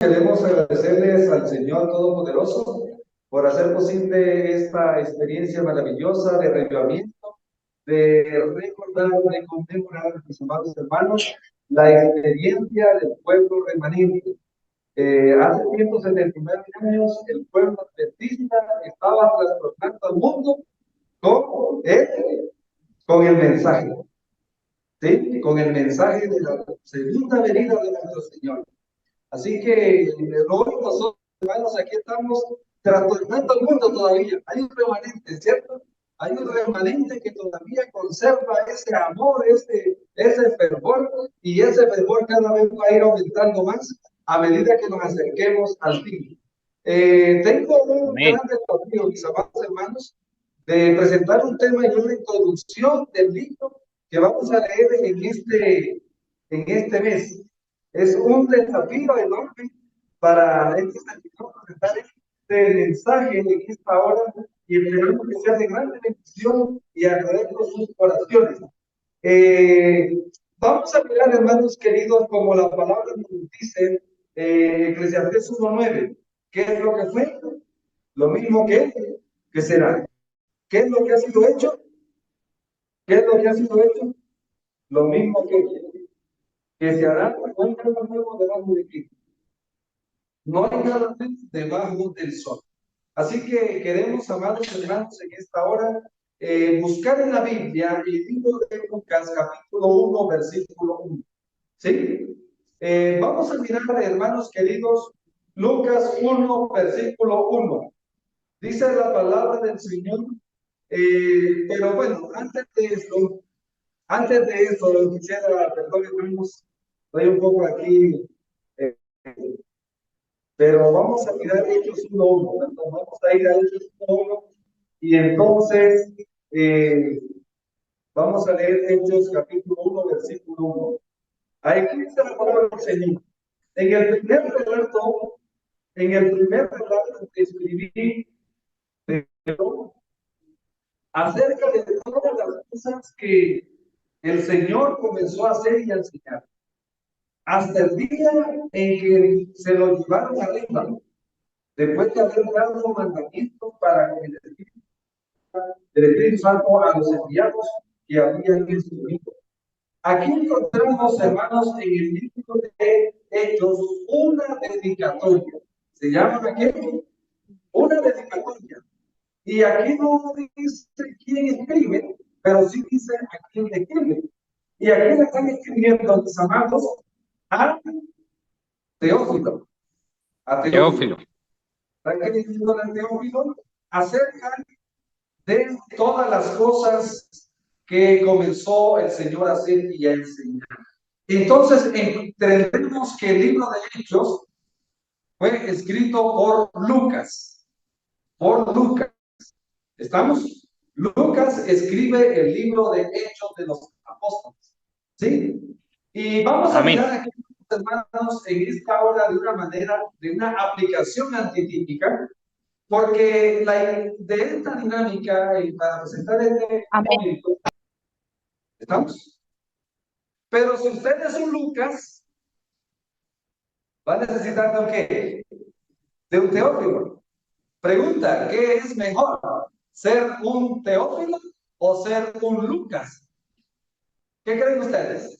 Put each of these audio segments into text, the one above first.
Queremos agradecerles al Señor Todopoderoso por hacer posible esta experiencia maravillosa de reavivamiento, de recordar, de conmemorar, mis amados hermanos, la experiencia del pueblo remanente. Hace 179 años, el pueblo adventista estaba trastornando al mundo con el mensaje, ¿sí? Con el mensaje de la segunda venida de nuestro Señor. Así que hoy nosotros, hermanos, aquí estamos trastornando el mundo todavía. Hay un remanente, ¿cierto? Hay un remanente que todavía conserva ese amor, ese fervor, y ese fervor cada vez va a ir aumentando más a medida que nos acerquemos al fin. Tengo un gran desafío, mis amados hermanos, de presentar un tema y una introducción del libro que vamos a leer en este mes. Es un desafío enorme para este servidor presentar este mensaje en esta hora y esperamos que sea de gran bendición y agradezco sus oraciones. Vamos a mirar, hermanos queridos, como la palabra nos dice, Eclesiastés 1:9. ¿Qué es lo que fue? Lo mismo que será. ¿Qué es lo que ha sido hecho? ¿Qué es lo que ha sido hecho? Lo mismo que se hará. No hay nada nuevo debajo de Cristo. No hay nada debajo del sol. Así que queremos, amados hermanos, en esta hora, buscar en la Biblia el libro de Lucas, capítulo 1, versículo 1. ¿Sí? Vamos a mirar, hermanos queridos, Lucas 1, versículo 1. Dice la palabra del Señor, pero bueno, antes de eso, quisiera, perdón, hermanos, estoy un poco aquí, eh, pero vamos a mirar Hechos 1:1, vamos a ir a Hechos 1:1 y entonces vamos a leer Hechos capítulo 1, versículo 1. Aquí dice la palabra del Señor. En el primer relato, que escribí acerca de todas las cosas que el Señor comenzó a hacer y a enseñar, hasta el día en que se lo llevaron arriba, después de haber dado mandamientos para el Espíritu Santo a los enviados que habían recibido. Aquí encontramos, hermanos, en el libro de Hechos, una dedicatoria. ¿Se llama aquí? Una dedicatoria. Y aquí no dice quién escribe, pero sí dice a quién le escribe. Y aquí le están escribiendo, mis amados, a Teófilo. A Teófilo. Están escribiendo a Teófilo acerca de todas las cosas que comenzó el Señor a hacer y a enseñar. Entonces, entendemos que el libro de Hechos fue escrito por Lucas. Por Lucas. ¿Estamos? Lucas escribe el libro de Hechos de los Apóstoles. ¿Sí? Y vamos a mirar aquí, hermanos, en esta hora de una manera, de una aplicación antitípica, porque de esta dinámica, y para presentar este momento, ¿estamos? Pero si usted es un Lucas, va a necesitar de un qué? De un Teófilo. Pregunta, ¿qué es mejor? ¿Ser un Teófilo o ser un Lucas? ¿Qué creen ustedes?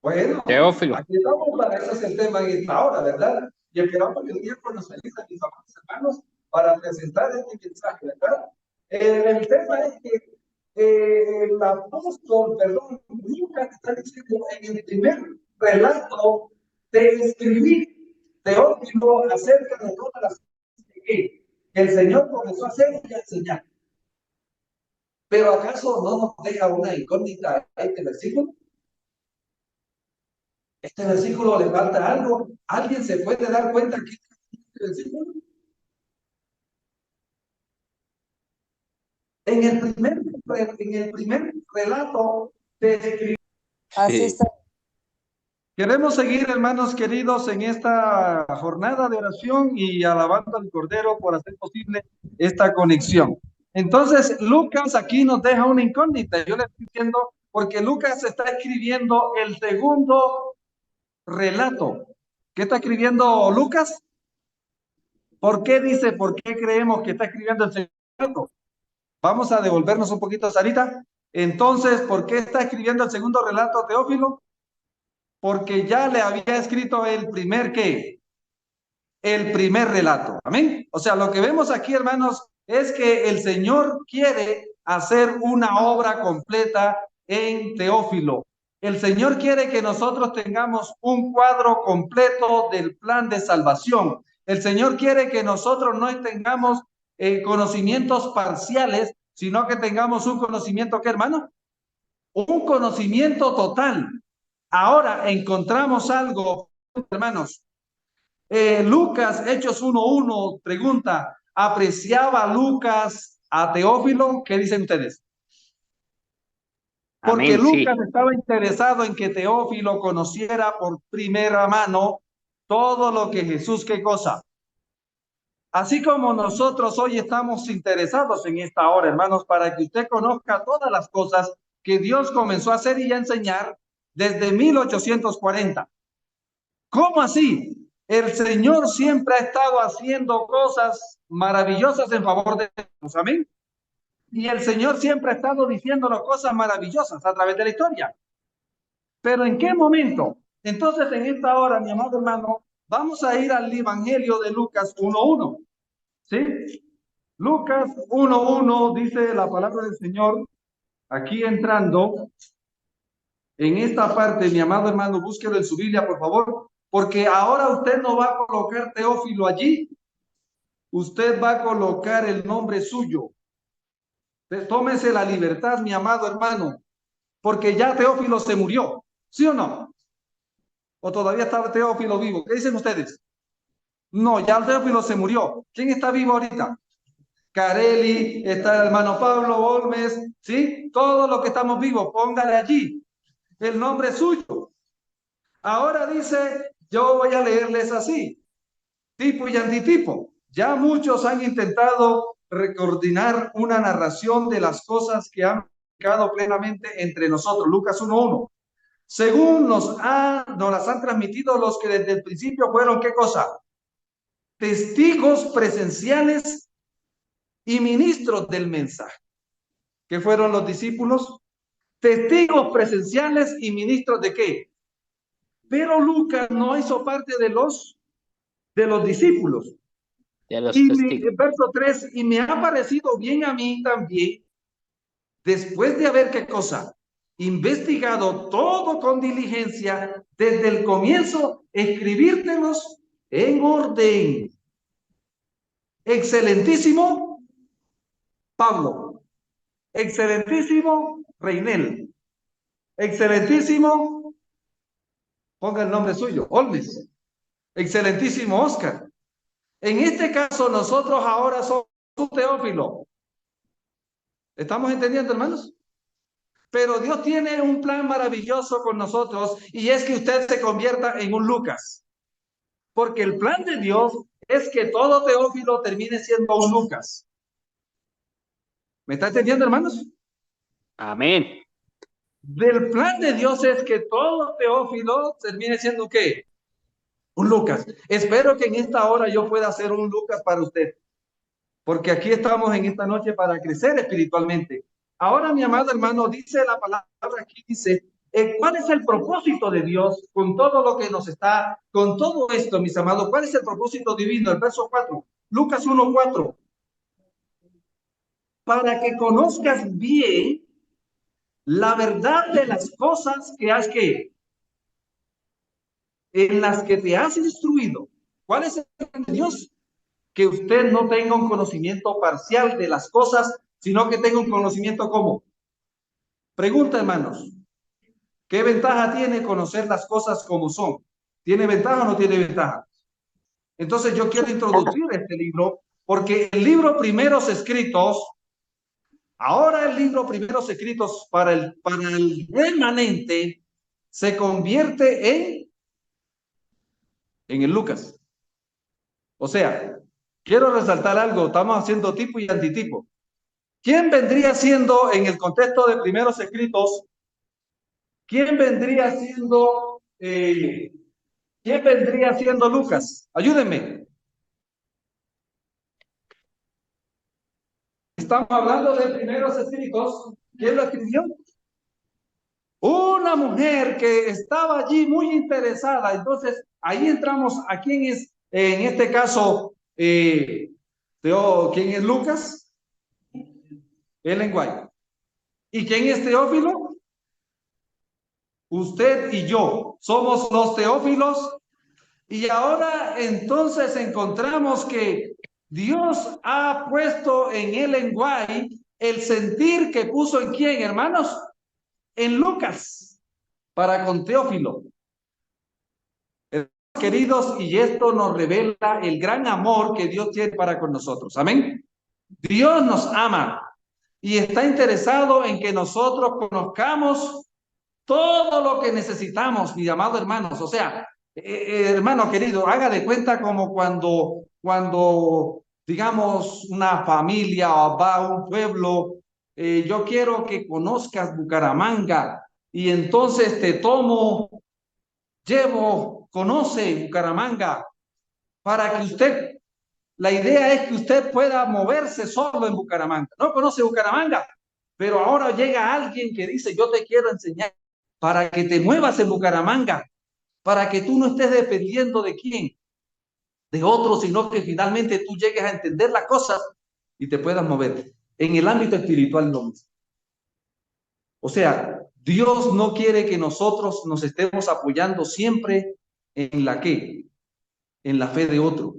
Bueno, Teófilo. Aquí estamos para ese es el tema en esta hora, ¿verdad? Y esperamos que el tiempo nos ayude, mis amados hermanos, para presentar este mensaje, ¿verdad? El tema es que el apóstol, perdón, Lucas está diciendo en el primer relato de escribir Teófilo acerca de todas las cosas que el Señor comenzó a hacer y a enseñar. Pero ¿acaso no nos deja una incógnita a este versículo? Este versículo le falta algo. ¿Alguien se puede dar cuenta que este versículo? En el primer relato de escribir. Así está. Queremos seguir, hermanos queridos, en esta jornada de oración y alabando al Cordero por hacer posible esta conexión. Entonces, Lucas aquí nos deja una incógnita. Yo le estoy diciendo, porque Lucas está escribiendo el segundo relato. ¿Qué está escribiendo Lucas? ¿Por qué dice, por qué creemos que está escribiendo el segundo? Vamos a devolvernos un poquito, Sarita. Entonces, ¿por qué está escribiendo el segundo relato Teófilo? Porque ya le había escrito el primer, ¿qué? El primer relato. Amén. O sea, lo que vemos aquí, hermanos, es que el Señor quiere hacer una obra completa en Teófilo. El Señor quiere que nosotros tengamos un cuadro completo del plan de salvación. El Señor quiere que nosotros no tengamos conocimientos parciales, sino que tengamos un conocimiento, ¿qué, hermano? Un conocimiento total. Ahora encontramos algo, hermanos. Lucas, Hechos 1:1, pregunta, ¿apreciaba Lucas a Teófilo? ¿Qué dicen ustedes? Porque Amén, sí. Lucas estaba interesado en que Teófilo conociera por primera mano todo lo que Jesús, ¿qué cosa? Así como nosotros hoy estamos interesados en esta hora, hermanos, para que usted conozca todas las cosas que Dios comenzó a hacer y a enseñar desde 1840. ¿Cómo así? El Señor siempre ha estado haciendo cosas maravillosas en favor de nosotros. Amén. Y el Señor siempre ha estado diciéndonos cosas maravillosas a través de la historia. Pero ¿en qué momento? Entonces, en esta hora, mi amado hermano, vamos a ir al Evangelio de Lucas 1:1. ¿Sí? Lucas 1:1 dice la palabra del Señor, aquí entrando en esta parte, mi amado hermano, búsquelo en su Biblia, por favor, porque ahora usted no va a colocar Teófilo allí, usted va a colocar el nombre suyo. Tómese la libertad, mi amado hermano, porque ya Teófilo se murió, ¿sí o no? ¿O todavía está Teófilo vivo? ¿Qué dicen ustedes? No, ya Teófilo se murió. ¿Quién está vivo ahorita? Carelli, está el hermano Pablo, Olmes, ¿sí? Todos los que estamos vivos, póngale allí el nombre suyo. Ahora dice, yo voy a leerles así, tipo y antitipo. Ya muchos han intentado coordinar una narración de las cosas que han quedado plenamente entre nosotros. Lucas 1:1. Según nos las han transmitido los que desde el principio fueron, ¿qué cosa? Testigos presenciales y ministros del mensaje. ¿Qué fueron los discípulos? Testigos presenciales y ministros de qué. Pero Lucas no hizo parte de los discípulos. De los Y testigos. verso 3, y me ha parecido bien a mí también, después de haber, ¿qué cosa? Investigado todo con diligencia desde el comienzo, escribírtelos en orden. Excelentísimo Pablo, excelentísimo Reinel, excelentísimo, ponga el nombre suyo, Olmes, excelentísimo Oscar. En este caso, nosotros ahora somos un Teófilo. ¿Estamos entendiendo, hermanos? Pero Dios tiene un plan maravilloso con nosotros y es que usted se convierta en un Lucas. Porque el plan de Dios es que todo Teófilo termine siendo un Lucas. ¿Me está entendiendo, hermanos? Amén. Del plan de Dios es que todo Teófilo termine siendo ¿qué? Un Lucas. Espero que en esta hora yo pueda ser un Lucas para usted. Porque aquí estamos en esta noche para crecer espiritualmente. Ahora, mi amado hermano, dice la palabra aquí, dice, ¿cuál es el propósito de Dios con todo lo que nos está, con todo esto, mis amados? ¿Cuál es el propósito divino? El verso 4, Lucas 1:4. Para que conozcas bien la verdad de las cosas en las que te has instruido. ¿Cuál es el plan de Dios? Que usted no tenga un conocimiento parcial de las cosas, sino que tenga un conocimiento como. Pregunta, hermanos, ¿qué ventaja tiene conocer las cosas como son? ¿Tiene ventaja o no tiene ventaja? Entonces yo quiero introducir este libro porque el libro Primeros Escritos, ahora el libro Primeros Escritos para el remanente se convierte en el Lucas. O sea, quiero resaltar algo, estamos haciendo tipo y antitipo. ¿Quién vendría siendo en el contexto de Primeros Escritos? ¿Quién vendría siendo ¿Quién vendría siendo Lucas? Ayúdenme. Estamos hablando de primeros escritos. ¿Quién lo escribió? Una mujer que estaba allí muy interesada. Entonces, ahí entramos a quién es, en este caso, ¿quién es Lucas? Ellen White. ¿Y quién es Teófilo? Usted y yo somos los Teófilos. Y ahora entonces encontramos que Dios ha puesto en Ellen White el sentir que puso en quién, hermanos, en Lucas, para con Teófilo. Queridos, y esto nos revela el gran amor que Dios tiene para con nosotros. Amén. Dios nos ama y está interesado en que nosotros conozcamos todo lo que necesitamos, mis amados hermanos. O sea, hermano querido, haga de cuenta como cuando digamos, una familia va a un pueblo, yo quiero que conozcas Bucaramanga y entonces te tomo, llevo, conoce Bucaramanga para que usted, la idea es que usted pueda moverse solo en Bucaramanga. No conoce Bucaramanga, pero ahora llega alguien que dice, yo te quiero enseñar para que te muevas en Bucaramanga, para que tú no estés dependiendo de quién, de otro, sino que finalmente tú llegues a entender las cosas y te puedas mover. En el ámbito espiritual no. O sea, Dios no quiere que nosotros nos estemos apoyando siempre en la qué, en la fe de otro,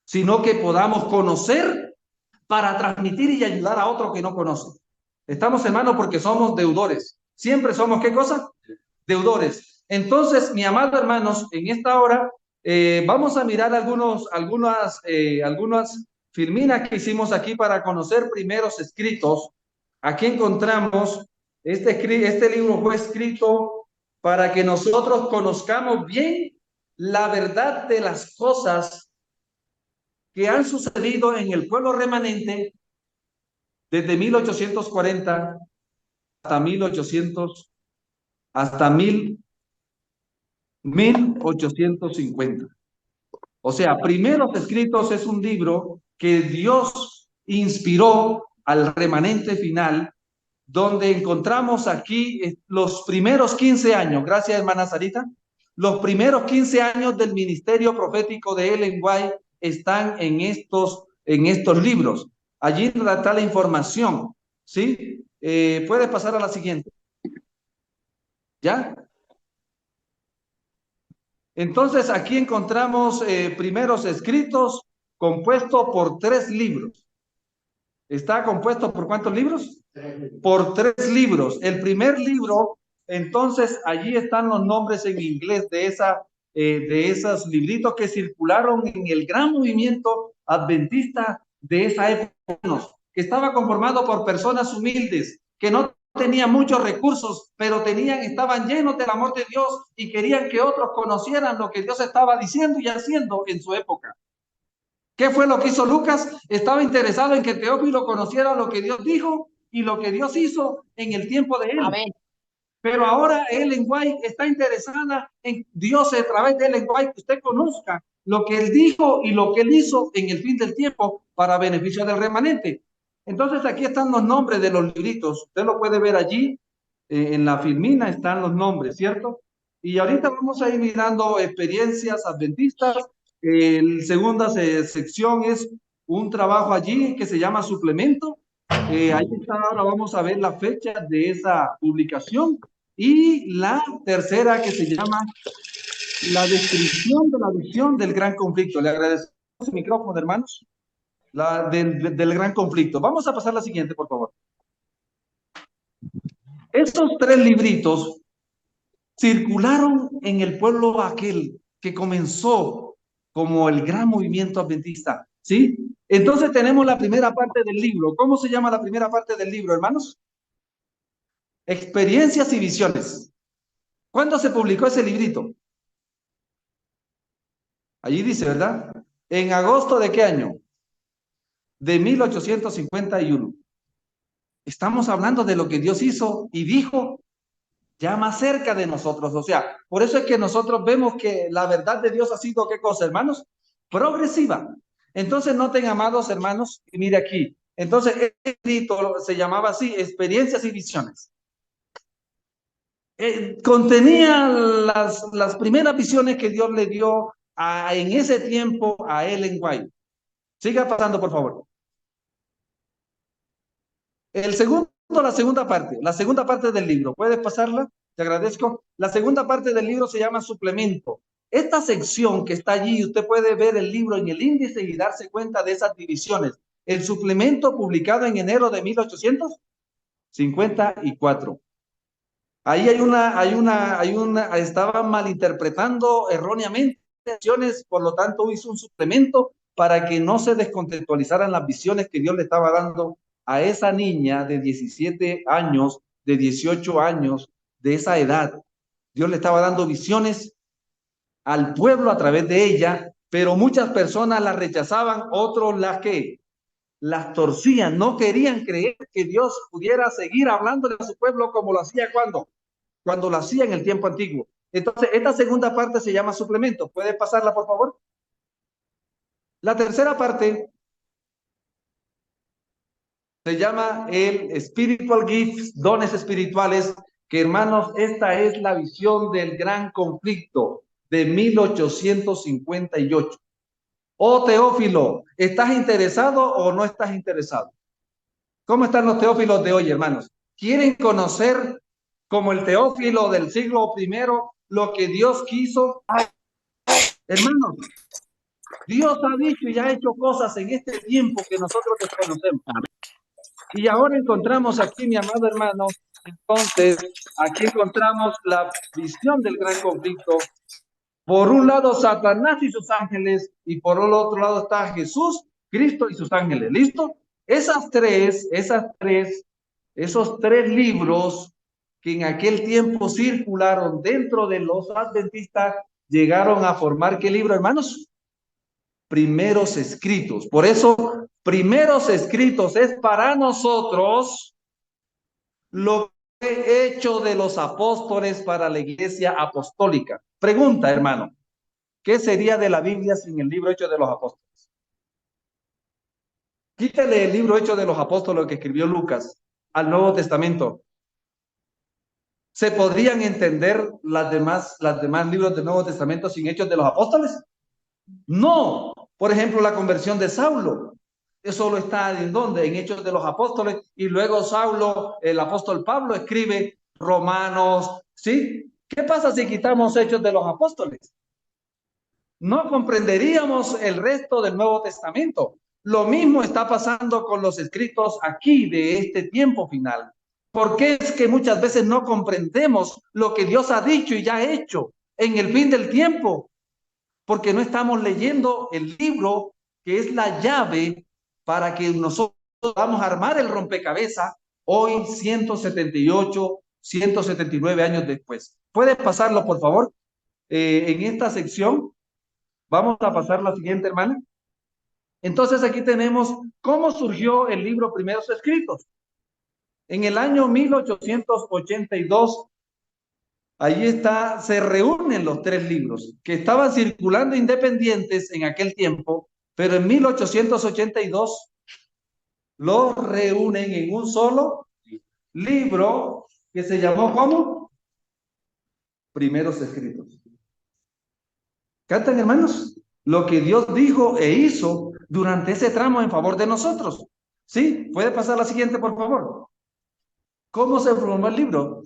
sino que podamos conocer para transmitir y ayudar a otro que no conoce. Estamos, hermanos, porque somos deudores. Siempre somos, ¿qué cosa? Deudores. Entonces, mi amado hermanos, en esta hora vamos a mirar algunas filminas que hicimos aquí para conocer primeros escritos. Aquí encontramos, este libro fue escrito para que nosotros conozcamos bien la verdad de las cosas que han sucedido en el pueblo remanente desde 1840 hasta 1800, hasta 1850. O sea, Primeros Escritos es un libro que Dios inspiró al remanente final, donde encontramos aquí los primeros 15 años, gracias hermana Sarita, los primeros 15 años del ministerio profético de Ellen White están en estos libros. Allí está la información, ¿sí? Puedes pasar a la siguiente. ¿Ya? Entonces, aquí encontramos primeros escritos compuesto por 3 libros. ¿Está compuesto por cuántos libros? Por 3 libros. El primer libro, entonces, allí están los nombres en inglés de esos libritos que circularon en el gran movimiento adventista de esa época, que estaba conformado por personas humildes, que no tenían muchos recursos, pero estaban llenos del amor de Dios y querían que otros conocieran lo que Dios estaba diciendo y haciendo en su época. ¿Qué fue lo que hizo Lucas? Estaba interesado en que Teófilo conociera lo que Dios dijo y lo que Dios hizo en el tiempo de él. Amén. Pero ahora Ellen White está interesada en Dios a través de Ellen White, que usted conozca lo que él dijo y lo que él hizo en el fin del tiempo para beneficio del remanente. Entonces aquí están los nombres de los libritos. Usted lo puede ver allí, en la filmina están los nombres, ¿cierto? Y ahorita vamos a ir mirando experiencias adventistas. La segunda sección es un trabajo allí que se llama suplemento. Ahí está, ahora vamos a ver la fecha de esa publicación. Y la tercera que se llama la descripción de la visión del gran conflicto. Le agradecemos el micrófono, hermanos. Del gran conflicto. Vamos a pasar a la siguiente, por favor. Estos 3 libritos circularon en el pueblo aquel que comenzó como el gran movimiento adventista, ¿sí? Entonces tenemos la primera parte del libro. ¿Cómo se llama la primera parte del libro, hermanos? Experiencias y visiones. ¿Cuándo se publicó ese librito? Allí dice, ¿verdad? ¿En agosto de qué año? De 1851. Estamos hablando de lo que Dios hizo y dijo ya más cerca de nosotros. O sea, por eso es que nosotros vemos que la verdad de Dios ha sido, ¿qué cosa, hermanos? Progresiva. Entonces, noten, amados hermanos, y mire aquí. Entonces, el escrito se llamaba así, experiencias y visiones. Contenía las primeras visiones que Dios le dio en ese tiempo a Ellen White. Siga pasando, por favor. El segundo, la segunda parte del libro. ¿Puedes pasarla? Te agradezco. La segunda parte del libro se llama suplemento. Esta sección que está allí, usted puede ver el libro en el índice y darse cuenta de esas divisiones. El suplemento publicado en enero de 1854. Ahí estaban malinterpretando erróneamente visiones, por lo tanto hizo un suplemento para que no se descontextualizaran las visiones que Dios le estaba dando a esa niña de 17 años, de 18 años, de esa edad. Dios le estaba dando visiones al pueblo a través de ella, pero muchas personas las rechazaban, otros las torcían, no querían creer que Dios pudiera seguir hablándole a su pueblo como lo hacía cuando lo hacía en el tiempo antiguo. Entonces, esta segunda parte se llama suplemento. ¿Puede pasarla, por favor? La tercera parte se llama el Spiritual Gifts, dones espirituales, que hermanos, esta es la visión del gran conflicto de 1858. Oh, Teófilo, ¿estás interesado o no estás interesado? ¿Cómo están los teófilos de hoy, hermanos? ¿Quieren conocer como el Teófilo del siglo primero lo que Dios quiso? Hermanos, Dios ha dicho y ha hecho cosas en este tiempo que nosotros desconocemos. Y ahora encontramos aquí, mi amado hermano, entonces, aquí encontramos la visión del gran conflicto. Por un lado, Satanás y sus ángeles, y por el otro lado está Jesús, Cristo y sus ángeles. ¿Listo? Esos tres libros que en aquel tiempo circularon dentro de los adventistas, llegaron a formar, ¿qué libro, hermanos? Primeros escritos. Por eso, primeros escritos es para nosotros lo que he hecho de los apóstoles para la iglesia apostólica. Pregunta, hermano, ¿qué sería de la Biblia sin el libro Hechos de los Apóstoles? Quítale el libro Hechos de los Apóstoles que escribió Lucas al Nuevo Testamento. ¿Se podrían entender las demás libros del Nuevo Testamento sin Hechos de los Apóstoles? No. Por ejemplo, la conversión de Saulo. Eso solo está en dónde? En Hechos de los Apóstoles. Y luego Saulo, el apóstol Pablo, escribe Romanos. ¿Sí? ¿Qué pasa si quitamos Hechos de los Apóstoles? No comprenderíamos el resto del Nuevo Testamento. Lo mismo está pasando con los escritos aquí de este tiempo final. ¿Por qué es que muchas veces no comprendemos lo que Dios ha dicho y ya ha hecho en el fin del tiempo? Porque no estamos leyendo el libro que es la llave para que nosotros podamos armar el rompecabezas hoy 178, 179 años después. ¿Puedes pasarlo, por favor? En esta sección vamos a pasar la siguiente, hermana. Entonces aquí tenemos cómo surgió el libro Primeros Escritos. En el año 1882, ahí está, se reúnen los tres libros que estaban circulando independientes en aquel tiempo, pero en 1882 los reúnen en un solo libro que se llamó ¿cómo? Primeros Escritos. ¿Cantan, hermanos? Lo que Dios dijo e hizo durante ese tramo en favor de nosotros. ¿Sí? ¿Puede pasar la siguiente, por favor? ¿Cómo se formó el libro?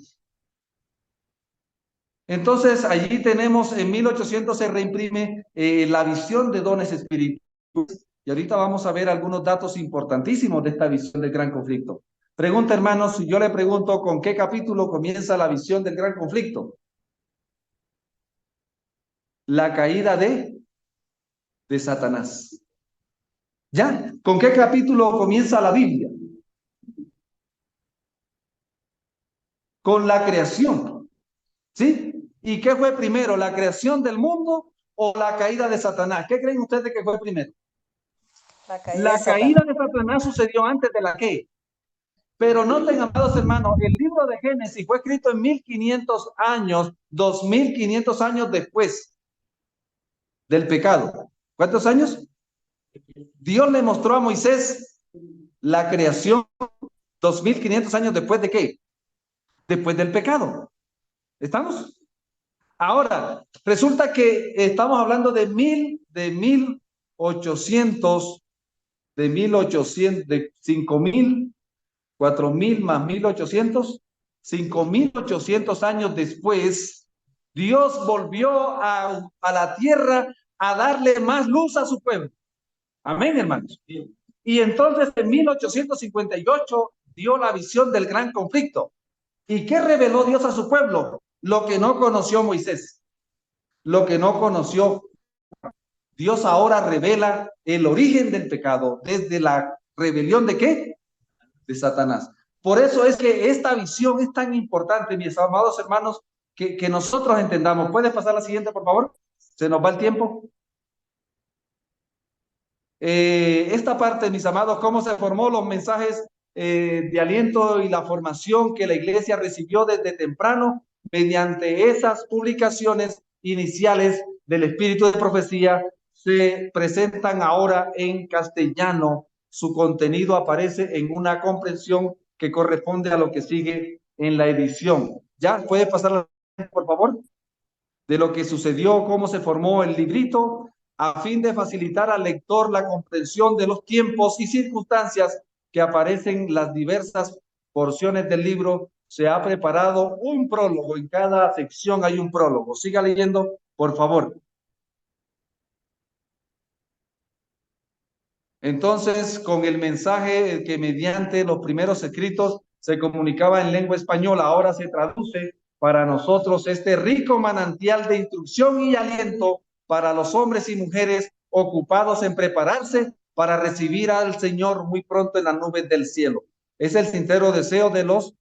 Entonces, allí tenemos, en 1800 se reimprime la visión de dones espirituales. Y ahorita vamos a ver algunos datos importantísimos de esta visión del gran conflicto. Pregunta, hermanos, si yo le pregunto con qué capítulo comienza la visión del gran conflicto. La caída de Satanás. ¿Ya? ¿Con qué capítulo comienza la Biblia? Con la creación. ¿Sí? ¿Y qué fue primero, la creación del mundo o la caída de Satanás? ¿Qué creen ustedes que fue primero? La caída de Satanás sucedió antes de la ¿qué? Pero noten, amados hermanos, el libro de Génesis fue escrito en 1500 años, 2500 años después del pecado. ¿Cuántos años? Dios le mostró a Moisés la creación 2500 años después de qué? Después del pecado. ¿Estamos? Ahora, resulta que estamos hablando de 1800, de 5000, 4000 más 1800, 5800 años después, Dios volvió a la tierra a darle más luz a su pueblo. Amén, hermanos. Y entonces en 1858 dio la visión del gran conflicto. ¿Y qué reveló Dios a su pueblo? Lo que no conoció Moisés, lo que no conoció. Dios ahora revela el origen del pecado desde la rebelión de ¿qué? De Satanás. Por eso es que esta visión es tan importante, mis amados hermanos, que nosotros entendamos. ¿Puedes pasar la siguiente, por favor? Se nos va el tiempo. Esta parte, mis amados, cómo se formó los mensajes de aliento y la formación que la iglesia recibió desde temprano mediante esas publicaciones iniciales del espíritu de profecía se presentan ahora en castellano. Su contenido aparece en una comprensión que corresponde a lo que sigue en la edición. ¿Ya? ¿Puede pasar, por favor? De lo que sucedió, cómo se formó el librito, a fin de facilitar al lector la comprensión de los tiempos y circunstancias que aparecen en las diversas porciones del libro. Se ha preparado un prólogo, en cada sección hay un prólogo. Siga leyendo, por favor. Entonces, con el mensaje que mediante los primeros escritos se comunicaba en lengua española, ahora se traduce para nosotros este rico manantial de instrucción y aliento para los hombres y mujeres ocupados en prepararse para recibir al Señor muy pronto en las nubes del cielo. Es el sincero deseo de los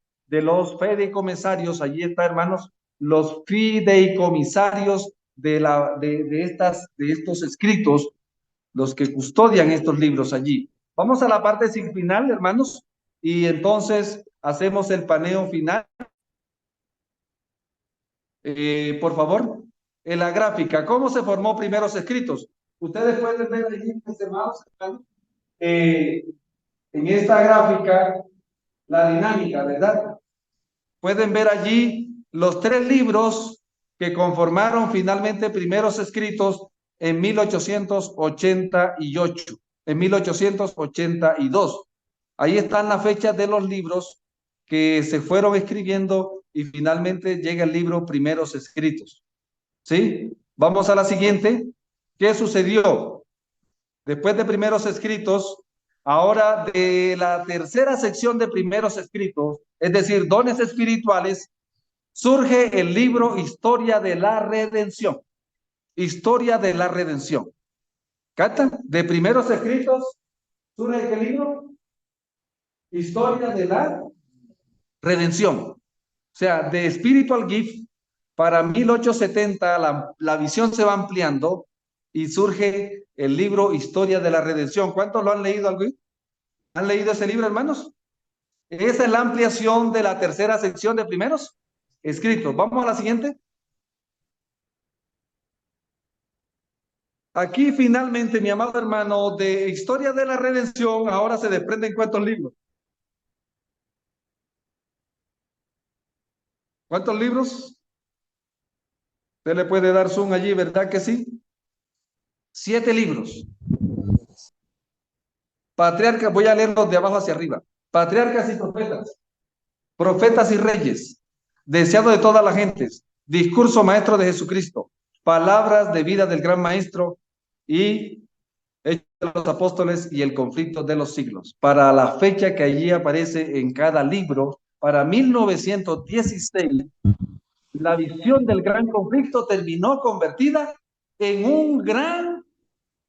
fideicomisarios, allí está, hermanos, los fideicomisarios de estos escritos, los que custodian estos libros allí. Vamos a la parte final, hermanos, y entonces hacemos el paneo final. Por favor, en la gráfica, ¿cómo se formó primeros escritos? Ustedes pueden ver allí, estimados hermanos, en esta gráfica, la dinámica, ¿verdad? Pueden ver allí los 3 libros que conformaron finalmente primeros escritos en 1888, en 1882. Ahí están las fechas de los libros que se fueron escribiendo y finalmente llega el libro Primeros Escritos. ¿Sí? Vamos a la siguiente. ¿Qué sucedió? Después de Primeros Escritos, ahora de la tercera sección de Primeros Escritos, es decir, dones espirituales, surge el libro Historia de la Redención. Historia de la Redención. ¿Captan? De Primeros Escritos, surge el libro Historia de la Redención. O sea, de Spiritual Gift, para 1870 la visión se va ampliando y surge el libro Historia de la Redención. ¿Cuántos lo han leído algo? ¿Han leído ese libro, hermanos? Esa es la ampliación de la tercera sección de Primeros Escritos. Vamos a la siguiente. Aquí finalmente, mi amado hermano, de Historia de la Redención, ahora se desprenden ¿cuántos libros? ¿Cuántos libros? Usted le puede dar zoom allí, ¿verdad que sí? 7 libros. Patriarcas, voy a leerlos de abajo hacia arriba. Patriarcas y profetas. Profetas y reyes. Deseado de todas las gentes. Discurso maestro de Jesucristo. Palabras de vida del gran maestro y Hechos de los Apóstoles y el conflicto de los siglos. Para la fecha que allí aparece en cada libro, para 1916, la visión del gran conflicto terminó convertida en un gran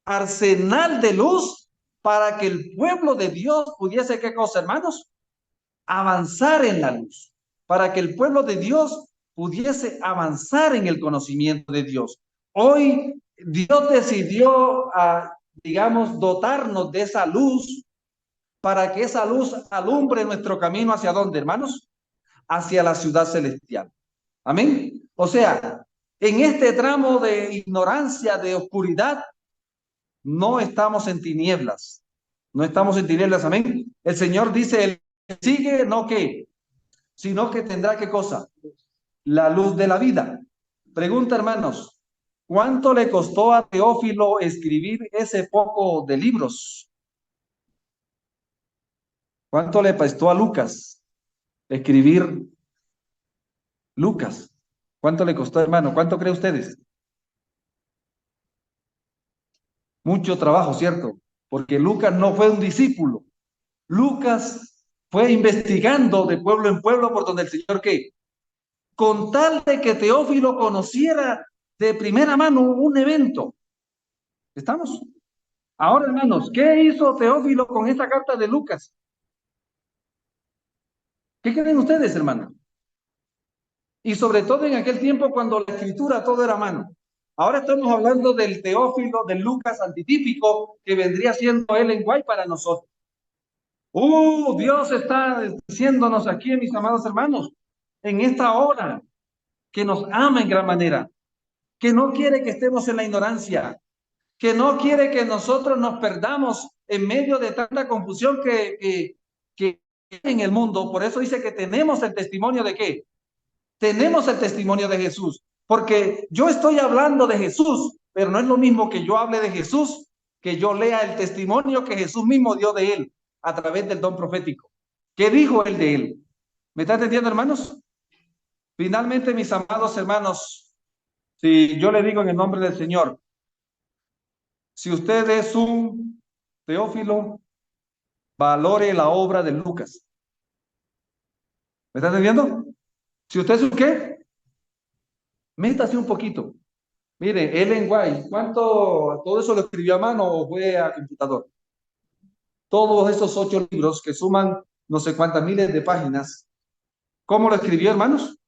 arsenal de luz para que el pueblo de Dios pudiese, ¿qué cosa, hermanos? Avanzar en la luz, para que el pueblo de Dios pudiese avanzar en el conocimiento de Dios. Hoy Dios decidió, digamos, dotarnos de esa luz para que esa luz alumbre nuestro camino hacia dónde, hermanos, hacia la ciudad celestial. Amén. O sea, en este tramo de ignorancia, de oscuridad, no estamos en tinieblas. No estamos en tinieblas, amén. El Señor dice, el que sigue, no que, sino que tendrá qué cosa, la luz de la vida. Pregunta, hermanos, ¿cuánto le costó a Teófilo escribir ese poco de libros? ¿Cuánto le costó a Lucas escribir Lucas? ¿Cuánto le costó, hermano? ¿Cuánto creen ustedes? Mucho trabajo, ¿cierto? Porque Lucas no fue un discípulo. Lucas fue investigando de pueblo en pueblo por donde el Señor, ¿qué? Con tal de que Teófilo conociera de primera mano un evento. ¿Estamos? Ahora, hermanos, ¿qué hizo Teófilo con esta carta de Lucas? ¿Qué creen ustedes, hermanos? Y sobre todo en aquel tiempo cuando la escritura todo era a mano. Ahora estamos hablando del Teófilo, del Lucas antitípico, que vendría siendo Ellen White para nosotros. Dios está diciéndonos aquí, mis amados hermanos, en esta hora, que nos ama en gran manera, que no quiere que estemos en la ignorancia, que no quiere que nosotros nos perdamos en medio de tanta confusión que en el mundo. Por eso dice que tenemos el testimonio de ¿qué? Tenemos el testimonio de Jesús, porque yo estoy hablando de Jesús, pero no es lo mismo que yo hable de Jesús, que yo lea el testimonio que Jesús mismo dio de él a través del don profético. ¿Qué dijo él de él? ¿Me está entendiendo, hermanos? Finalmente, mis amados hermanos, si yo le digo en el nombre del Señor, si usted es un Teófilo, valore la obra de Lucas. ¿Me está entendiendo? Si usted es un qué, métase un poquito. Mire, Ellen White, ¿cuánto todo eso lo escribió a mano o fue a computador? Todos esos 8 libros que suman no sé cuántas miles de páginas. ¿Cómo lo escribió, hermanos?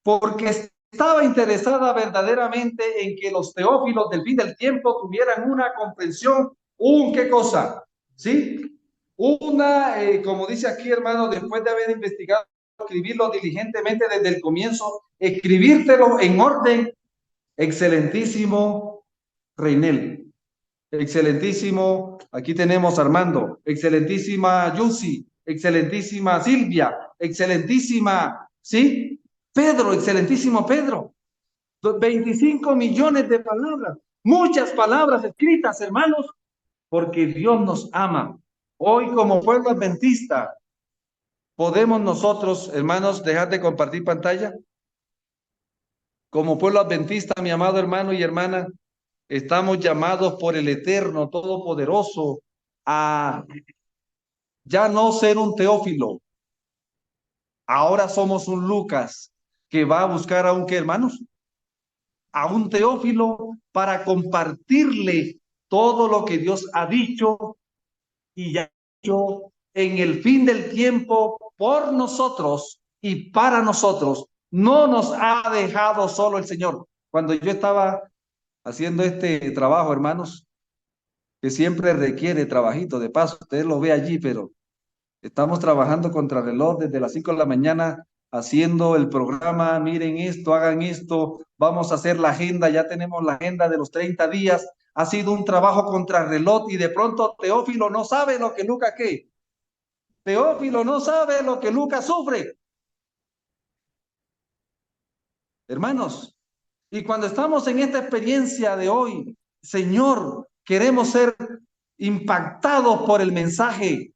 Porque estaba interesada verdaderamente en que los teófilos del fin del tiempo tuvieran una comprensión, ¿qué cosa? ¿Sí? Como dice aquí, hermano, después de haber investigado, escribirlo diligentemente desde el comienzo, escribírtelo en orden, excelentísimo Reinel, excelentísimo, aquí tenemos Armando, excelentísima Yusi, excelentísima Silvia, excelentísima, ¿sí? Pedro, excelentísimo Pedro, 25 millones de palabras, muchas palabras escritas, hermanos, porque Dios nos ama. Hoy como pueblo adventista, ¿podemos nosotros, hermanos, dejar de compartir pantalla? Como pueblo adventista, mi amado hermano y hermana, estamos llamados por el Eterno Todopoderoso a ya no ser un Teófilo. Ahora somos un Lucas que va a buscar a un ¿qué, hermanos? A un Teófilo para compartirle todo lo que Dios ha dicho y ya ha hecho en el fin del tiempo por nosotros y para nosotros. No nos ha dejado solo el Señor. Cuando yo estaba haciendo este trabajo, hermanos, que siempre requiere trabajito, de paso, usted lo ve allí, pero estamos trabajando contra reloj desde las 5 de la mañana, haciendo el programa, miren esto, hagan esto, vamos a hacer la agenda, ya tenemos la agenda de los 30 días, ha sido un trabajo contra reloj y de pronto Teófilo no sabe lo que Lucas ¿qué? Teófilo no sabe lo que Lucas sufre. Hermanos, y cuando estamos en esta experiencia de hoy, Señor, queremos ser impactados por el mensaje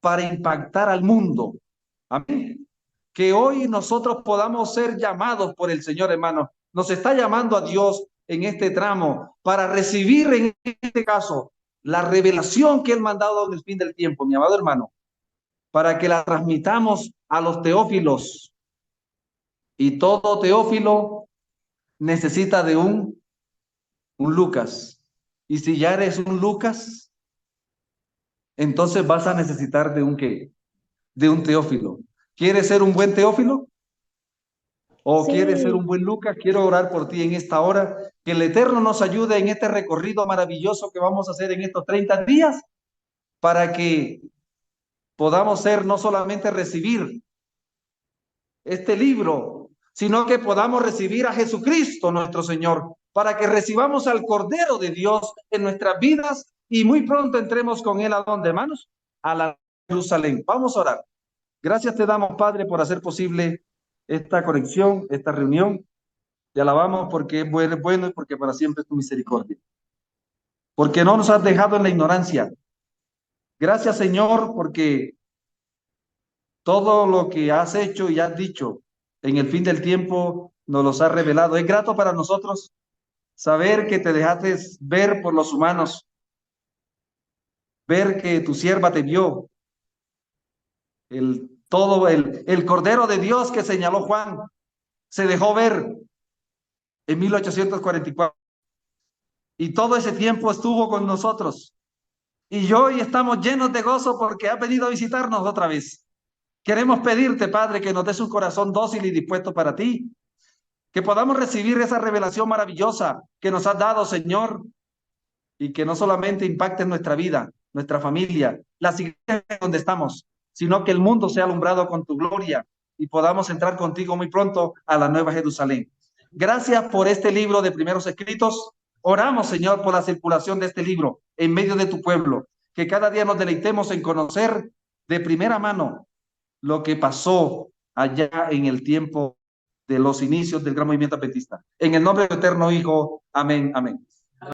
para impactar al mundo. Amén. Que hoy nosotros podamos ser llamados por el Señor, hermano. Nos está llamando a Dios en este tramo para recibir en este caso la revelación que Él mandado en el fin del tiempo, mi amado hermano, para que la transmitamos a los teófilos. Y todo teófilo necesita de un Lucas. Y si ya eres un Lucas, entonces vas a necesitar de un ¿qué? De un Teófilo. ¿Quieres ser un buen Teófilo? ¿O Sí. quieres ser un buen Lucas? Quiero orar por ti en esta hora. Que el Eterno nos ayude en este recorrido maravilloso que vamos a hacer en estos 30 días para que podamos no solamente recibir este libro, sino que podamos recibir a Jesucristo nuestro Señor, para que recibamos al Cordero de Dios en nuestras vidas y muy pronto entremos con Él. ¿A dónde, hermanos? A la Jerusalén. Vamos a orar. Gracias te damos, Padre, por hacer posible esta conexión, esta reunión. Te alabamos porque es bueno y porque para siempre es tu misericordia. Porque no nos has dejado en la ignorancia. Gracias, Señor, porque todo lo que has hecho y has dicho en el fin del tiempo nos los has revelado. Es grato para nosotros saber que te dejaste ver por los humanos, ver que tu sierva te vio, el Cordero de Dios que señaló Juan, se dejó ver en 1844 y todo ese tiempo estuvo con nosotros. Y hoy estamos llenos de gozo porque ha venido a visitarnos otra vez. Queremos pedirte, Padre, que nos des un corazón dócil y dispuesto para ti, que podamos recibir esa revelación maravillosa que nos has dado, Señor, y que no solamente impacte en nuestra vida, nuestra familia, las iglesias donde estamos, sino que el mundo sea alumbrado con tu gloria y podamos entrar contigo muy pronto a la Nueva Jerusalén. Gracias por este libro de primeros escritos. Oramos, Señor, por la circulación de este libro en medio de tu pueblo, que cada día nos deleitemos en conocer de primera mano lo que pasó allá en el tiempo de los inicios del gran movimiento adventista. En el nombre del eterno Hijo, amén, amén.